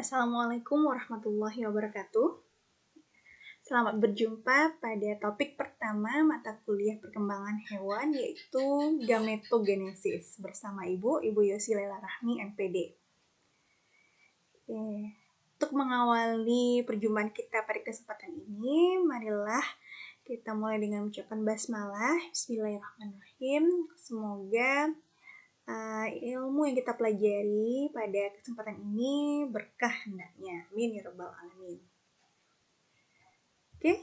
Assalamualaikum warahmatullahi wabarakatuh. Selamat berjumpa pada topik pertama mata kuliah perkembangan hewan, yaitu gametogenesis bersama Ibu Yosi Lela Rahmi, MPD. Untuk mengawali perjumpaan kita pada kesempatan ini, marilah kita mulai dengan mengucapkan basmalah. Bismillahirrahmanirrahim. Semoga ilmu yang kita pelajari pada kesempatan ini berkah hendaknya. Amin ya rabbal alamin. Oke.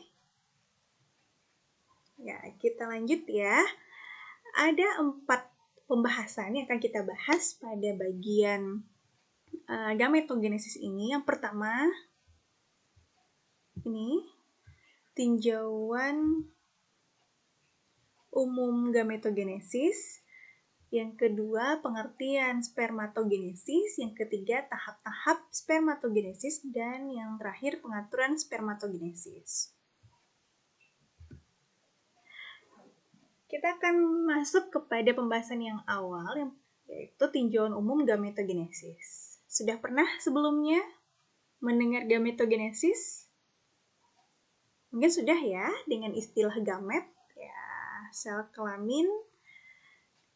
Ya, kita lanjut ya. Ada 4 pembahasan yang akan kita bahas pada bagian gametogenesis ini. Yang pertama, ini tinjauan umum gametogenesis. Yang kedua, pengertian spermatogenesis. Yang ketiga, tahap-tahap spermatogenesis. Dan yang terakhir, pengaturan spermatogenesis. Kita akan masuk kepada pembahasan yang awal, yaitu tinjauan umum gametogenesis. Sudah pernah sebelumnya mendengar gametogenesis? Mungkin sudah ya, dengan istilah gamet, ya, sel kelamin,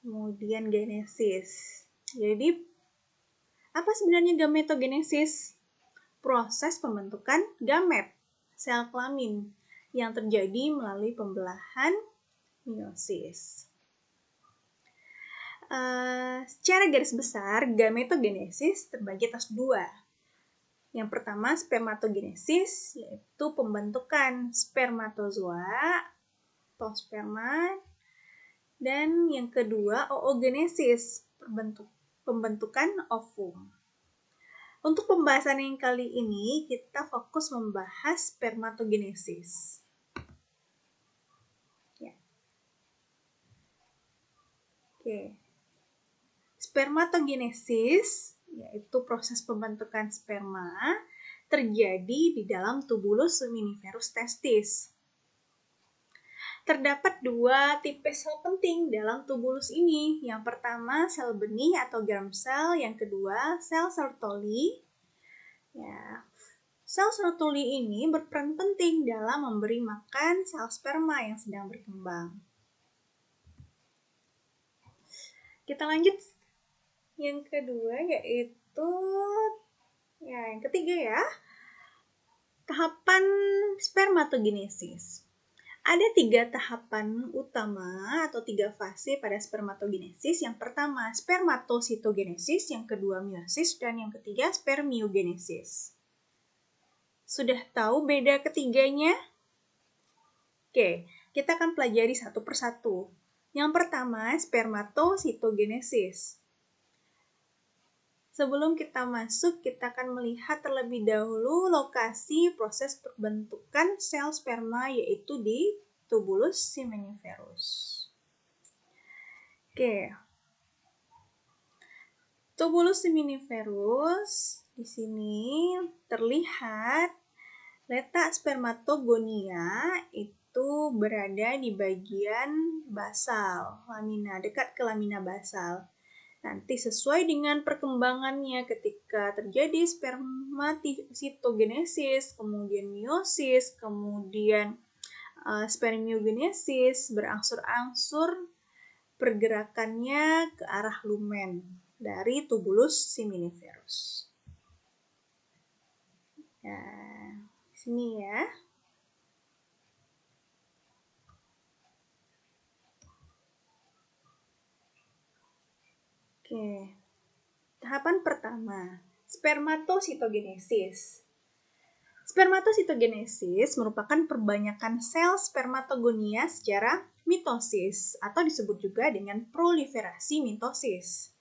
kemudian genesis. Jadi, apa sebenarnya gametogenesis? Proses pembentukan gamet, sel kelamin, yang terjadi melalui pembelahan meiosis. Secara garis besar, gametogenesis terbagi atas 2. Yang pertama, spermatogenesis, yaitu pembentukan spermatozoa atau sperma. Dan yang kedua, oogenesis, pembentukan ovum. Untuk pembahasan yang kali ini, kita fokus membahas spermatogenesis. Ya. Oke. Spermatogenesis, yaitu proses pembentukan sperma, terjadi di dalam tubulus seminiferus testis. Terdapat 2 tipe sel penting dalam tubulus ini. Yang pertama, sel benih atau germ cell. Yang kedua, sel Sertoli. Ya, sel Sertoli ini berperan penting dalam memberi makan sel sperma yang sedang berkembang. Kita lanjut. Yang kedua yaitu yang ketiga ya. Tahapan spermatogenesis. Ada 3 tahapan utama atau 3 fase pada spermatogenesis. Yang pertama, spermatositogenesis, yang kedua meiosis, dan yang ketiga spermiogenesis. Sudah tahu beda ketiganya? Oke, kita akan pelajari satu persatu. Yang pertama, spermatositogenesis. Sebelum kita masuk, kita akan melihat terlebih dahulu lokasi proses pembentukan sel sperma, yaitu di tubulus seminiferus. Oke. Tubulus seminiferus, di sini terlihat letak spermatogonia itu berada di bagian basal, lamina, dekat ke lamina basal. Nanti sesuai dengan perkembangannya ketika terjadi spermatositogenesis, kemudian meiosis, kemudian spermiogenesis, berangsur-angsur pergerakannya ke arah lumen dari tubulus seminiferus. Nah, sini ya. Oke, tahapan pertama, spermatositogenesis. Spermatositogenesis merupakan perbanyakan sel spermatogonia secara mitosis atau disebut juga dengan proliferasi mitosis.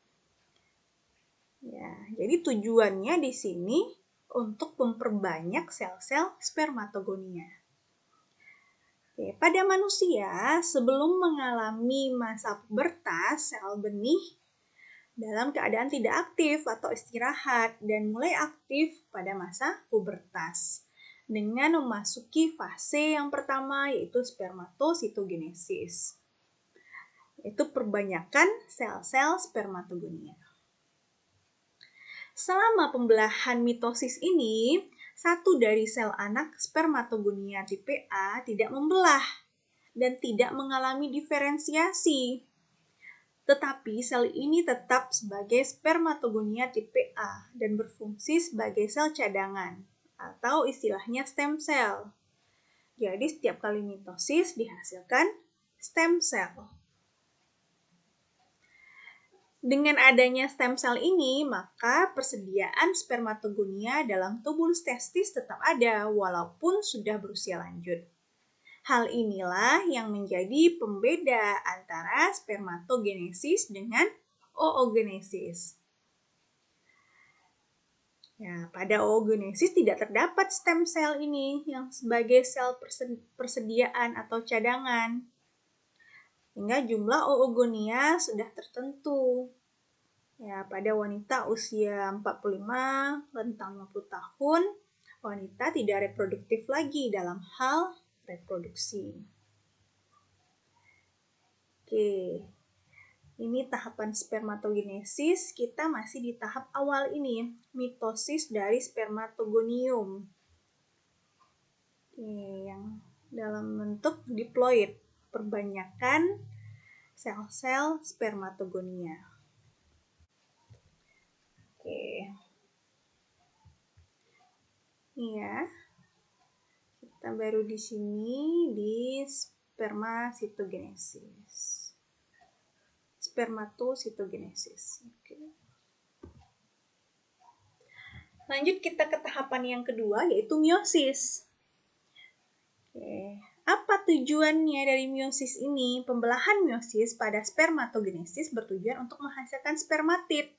Ya, jadi tujuannya di sini untuk memperbanyak sel-sel spermatogonia. Oke, pada manusia, sebelum mengalami masa pubertas, sel benih dalam keadaan tidak aktif atau istirahat dan mulai aktif pada masa pubertas dengan memasuki fase yang pertama, yaitu spermatositogenesis, yaitu perbanyakan sel-sel spermatogonia. Selama pembelahan mitosis ini, satu dari sel anak spermatogonia tipe A tidak membelah dan tidak mengalami diferensiasi. Tetapi sel ini tetap sebagai spermatogonia tipe A dan berfungsi sebagai sel cadangan atau istilahnya stem cell. Jadi setiap kali mitosis dihasilkan stem cell. Dengan adanya stem cell ini, maka persediaan spermatogonia dalam tubuh testis tetap ada walaupun sudah berusia lanjut. Hal inilah yang menjadi pembeda antara spermatogenesis dengan oogenesis. Ya, pada oogenesis tidak terdapat stem cell ini yang sebagai sel persediaan atau cadangan. Hingga jumlah oogonia sudah tertentu. Ya, pada wanita usia 45 rentang 50 tahun, wanita tidak reproduktif lagi dalam hal reproduksi. Oke, ini tahapan spermatogenesis. Kita masih di tahap awal ini, mitosis dari spermatogonium. Oke, yang dalam bentuk diploid, perbanyakan sel-sel spermatogonia. Oke. Iya. Kita baru di sini di spermatositogenesis. Oke. Lanjut kita ke tahapan yang kedua, yaitu meiosis. Oke. Apa tujuannya dari meiosis ini? Pembelahan meiosis pada spermatogenesis bertujuan untuk menghasilkan spermatid.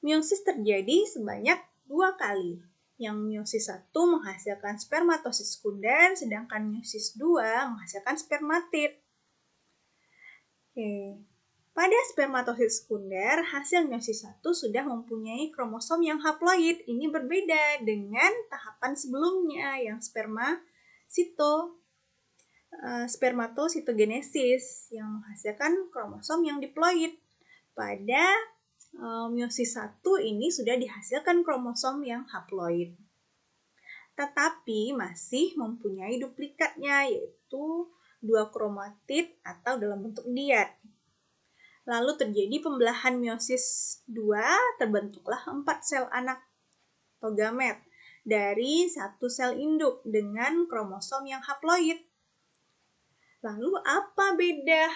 Meiosis terjadi sebanyak 2 kali. Yang meiosis 1 menghasilkan spermatosis sekunder, sedangkan meiosis 2 menghasilkan spermatid. Oke. Pada spermatosis sekunder, hasil meiosis 1 sudah mempunyai kromosom yang haploid. Ini berbeda dengan tahapan sebelumnya yang spermatositogenesis yang menghasilkan kromosom yang diploid. Pada meiosis 1 ini sudah dihasilkan kromosom yang haploid. Tetapi masih mempunyai duplikatnya, yaitu 2 kromatid atau dalam bentuk diad. Lalu terjadi pembelahan meiosis 2, terbentuklah 4 sel anak atau gamet dari 1 sel induk dengan kromosom yang haploid. Lalu apa beda?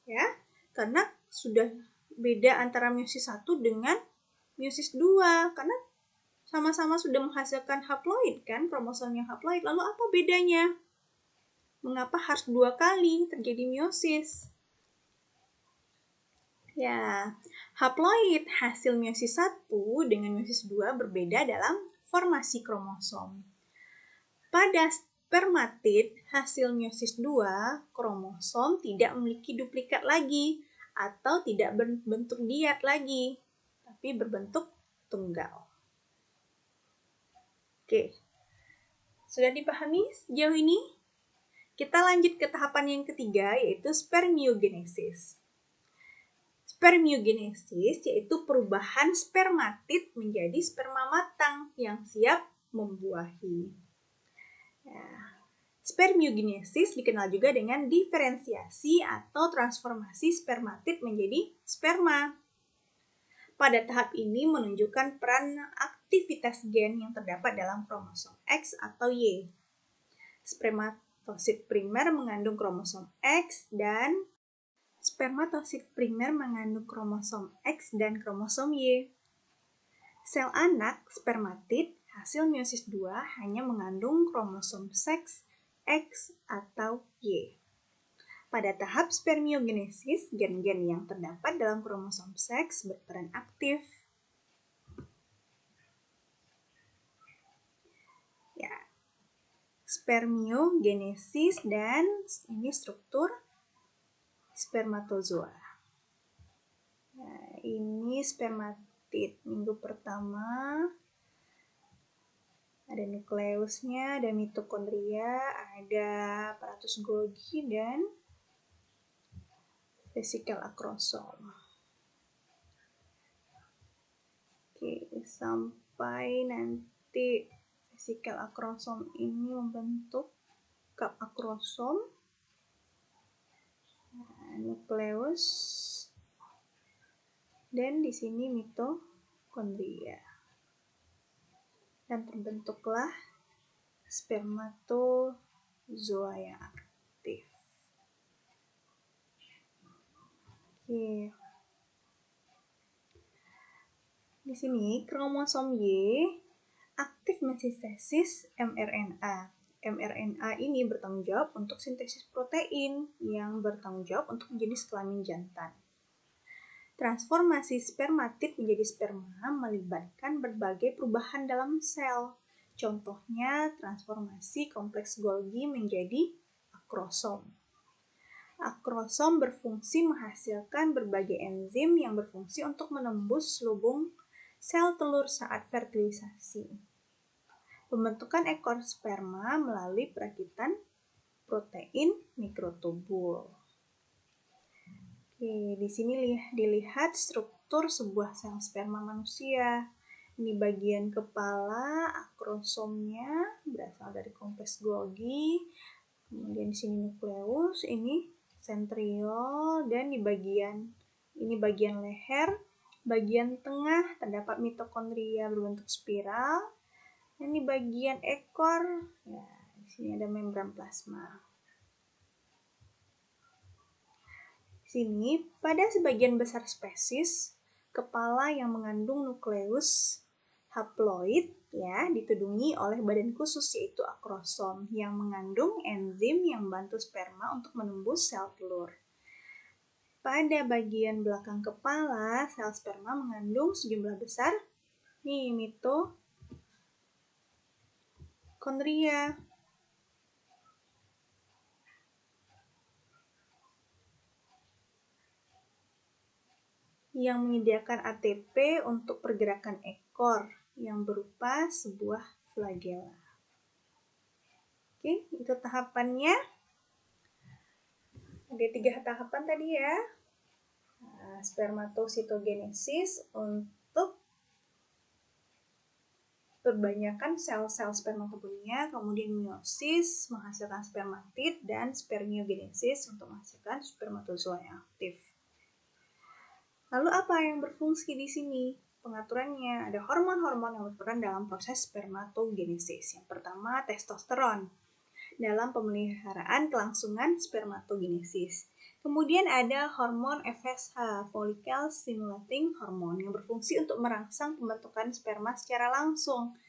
Ya, karena sudah beda antara meiosis 1 dengan meiosis 2, karena sama-sama sudah menghasilkan haploid kan, kromosom yang haploid. Lalu apa bedanya? Mengapa harus 2 kali terjadi meiosis? Ya, haploid hasil meiosis 1 dengan meiosis 2 berbeda dalam formasi kromosom. Pada spermatid hasil meiosis 2, kromosom tidak memiliki duplikat lagi atau tidak berbentuk diad lagi, tapi berbentuk tunggal. Oke, sudah dipahami sejauh ini? Kita lanjut ke tahapan yang ketiga, yaitu spermiogenesis. Spermiogenesis yaitu perubahan spermatid menjadi sperma matang yang siap membuahi. Ya. Spermiogenesis dikenal juga dengan diferensiasi atau transformasi spermatid menjadi sperma. Pada tahap ini menunjukkan peran aktivitas gen yang terdapat dalam kromosom X atau Y. Spermatosit primer mengandung kromosom X dan spermatosit primer mengandung kromosom X dan kromosom Y. Sel anak spermatid hasil meiosis 2 hanya mengandung kromosom seks X atau Y. Pada tahap spermiogenesis, gen-gen yang terdapat dalam kromosom seks berperan aktif. Ya, spermiogenesis dan ini struktur spermatozoa. Nah, ini spermatid minggu pertama. Ada nukleusnya, ada mitokondria, ada aparatus Golgi dan vesikel akrosom. Oke, sampai nanti vesikel akrosom ini membentuk kap akrosom, nukleus, dan di sini mitokondria. Dan terbentuklah spermatozoa yang aktif. Oke. Di sini kromosom Y aktif mensintesis mRNA. mRNA ini bertanggung jawab untuk sintesis protein yang bertanggung jawab untuk jenis kelamin jantan. Transformasi spermatid menjadi sperma melibatkan berbagai perubahan dalam sel. Contohnya transformasi kompleks Golgi menjadi akrosom. Akrosom berfungsi menghasilkan berbagai enzim yang berfungsi untuk menembus lubung sel telur saat fertilisasi. Pembentukan ekor sperma melalui perakitan protein mikrotubul. Oke, di sini dilihat struktur sebuah sel sperma manusia. Ini bagian kepala, akrosomnya berasal dari kompleks Golgi. Kemudian di sini nukleus, ini sentriol, dan di bagian leher. Bagian tengah terdapat mitokondria berbentuk spiral, dan di bagian ekor, ya, di sini ada membran plasma. Di sini, pada sebagian besar spesies, kepala yang mengandung nukleus haploid ya ditudungi oleh badan khusus yaitu akrosom yang mengandung enzim yang membantu sperma untuk menembus sel telur. Pada bagian belakang kepala, sel sperma mengandung sejumlah besar mitokondria. Yang menyediakan ATP untuk pergerakan ekor yang berupa sebuah flagella. Oke, itu tahapannya. Ada 3 tahapan tadi ya. Spermatositogenesis untuk perbanyakan sel-sel spermatogonia, kemudian meiosis menghasilkan spermatid, dan spermiogenesis untuk menghasilkan spermatozoa yang aktif. Lalu apa yang berfungsi di sini? Pengaturannya ada hormon-hormon yang berperan dalam proses spermatogenesis. Yang pertama, testosteron dalam pemeliharaan kelangsungan spermatogenesis. Kemudian ada hormon FSH, follicle stimulating hormone, yang berfungsi untuk merangsang pembentukan sperma secara langsung,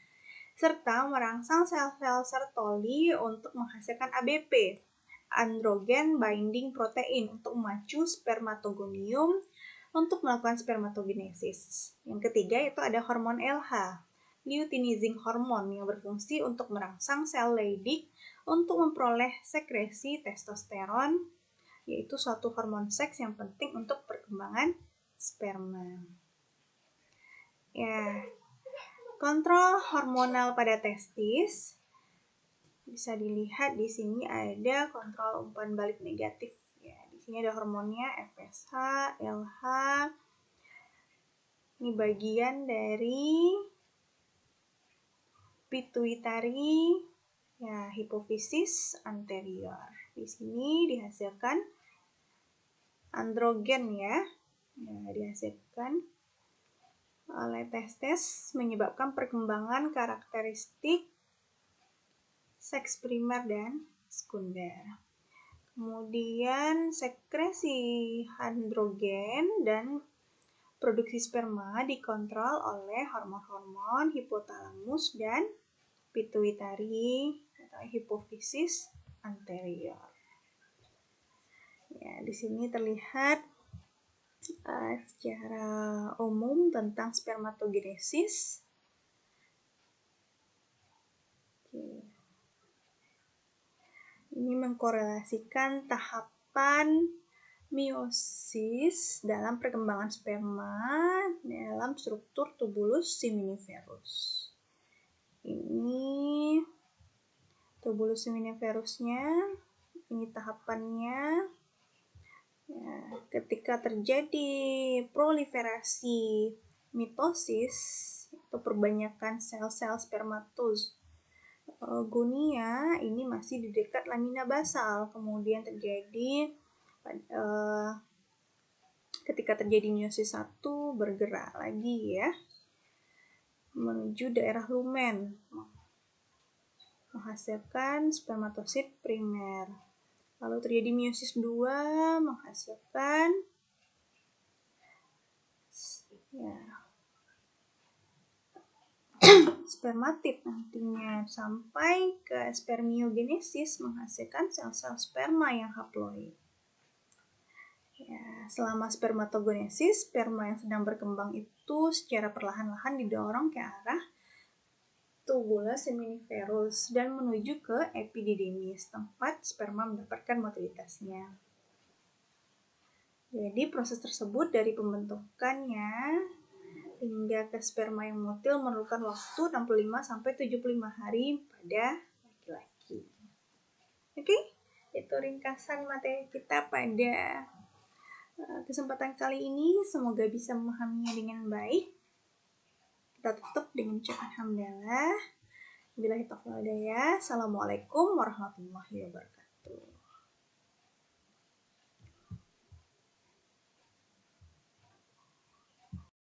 serta merangsang sel-sel Sertoli untuk menghasilkan ABP, androgen binding protein, untuk memacu spermatogonium untuk melakukan spermatogenesis. Yang ketiga itu ada hormon LH, luteinizing hormone, yang berfungsi untuk merangsang sel Leydig untuk memperoleh sekresi testosteron, yaitu suatu hormon seks yang penting untuk perkembangan sperma. Ya, kontrol hormonal pada testis bisa dilihat di sini ada kontrol umpan balik negatif. Ya, di sini ada hormonnya FSH, LH. Ini bagian dari pituitari, ya, hipofisis anterior. Di sini dihasilkan androgen ya, dihasilkan oleh testis menyebabkan perkembangan karakteristik seks primer dan sekunder. Kemudian sekresi androgen dan produksi sperma dikontrol oleh hormon-hormon hipotalamus dan pituitari atau hipofisis anterior. Ya, di sini terlihat secara umum tentang spermatogenesis. Ini mengkorelasikan tahapan meiosis dalam perkembangan sperma dalam struktur tubulus seminiferus. Ini tubulus seminiferusnya, ini tahapannya. Ya, ketika terjadi proliferasi mitosis, atau perbanyakan sel-sel spermatogonia ini masih di dekat lamina basal. Kemudian terjadi ketika terjadi meiosis 1 bergerak lagi ya menuju daerah lumen menghasilkan spermatosit primer. Lalu terjadi meiosis 2 menghasilkan spermatid nantinya sampai ke spermiogenesis menghasilkan sel-sel sperma yang haploid. Ya, selama spermatogenesis, sperma yang sedang berkembang itu secara perlahan-lahan didorong ke arah tubula seminiferus dan menuju ke epididymis, tempat sperma mendapatkan motilitasnya. Jadi proses tersebut dari pembentukannya hingga ke sperma yang motil memerlukan waktu 65-75 hari pada laki-laki. Oke, itu ringkasan materi kita pada kesempatan kali ini. Semoga bisa memahaminya dengan baik. Kita tutup dengan ucapan hamdalah. Billahi taufiq wal hidayah. Assalamualaikum warahmatullahi wabarakatuh.